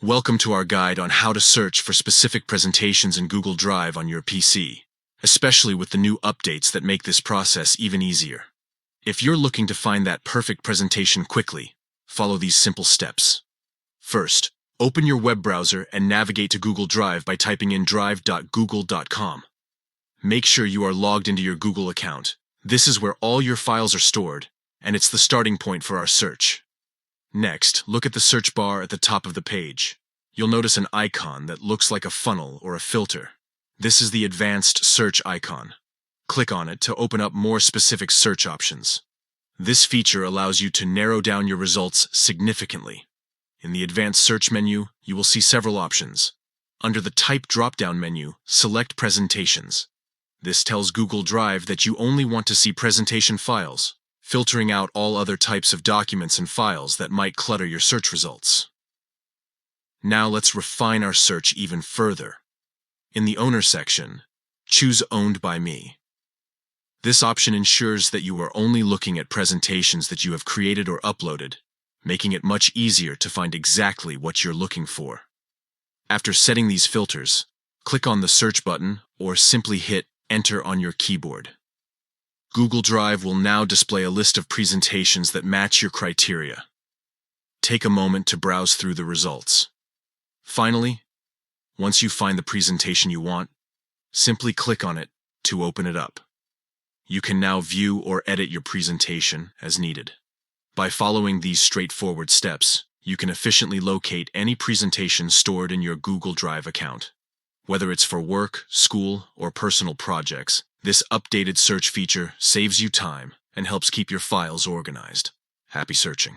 Welcome to our guide on how to search for specific presentations in Google Drive on your PC, especially with the new updates that make this process even easier. If you're looking to find that perfect presentation quickly, follow these simple steps. First, open your web browser and navigate to Google Drive by typing in drive.google.com. Make sure you are logged into your Google account. This is where all your files are stored, and it's the starting point for our search. Next, look at the search bar at the top of the page. You'll notice an icon that looks like a funnel or a filter. This is the advanced search icon. Click on it to open up more specific search options. This feature allows you to narrow down your results significantly. In the advanced search menu, you will see several options. Under the Type drop-down menu, select Presentations. This tells Google Drive that you only want to see presentation files, filtering out all other types of documents and files that might clutter your search results. Now let's refine our search even further. In the Owner section, choose Owned by Me. This option ensures that you are only looking at presentations that you have created or uploaded, making it much easier to find exactly what you're looking for. After setting these filters, click on the Search button or simply hit Enter on your keyboard. Google Drive will now display a list of presentations that match your criteria. Take a moment to browse through the results. Finally, once you find the presentation you want, simply click on it to open it up. You can now view or edit your presentation as needed. By following these straightforward steps, you can efficiently locate any presentation stored in your Google Drive account. Whether it's for work, school, or personal projects, this updated search feature saves you time and helps keep your files organized. Happy searching.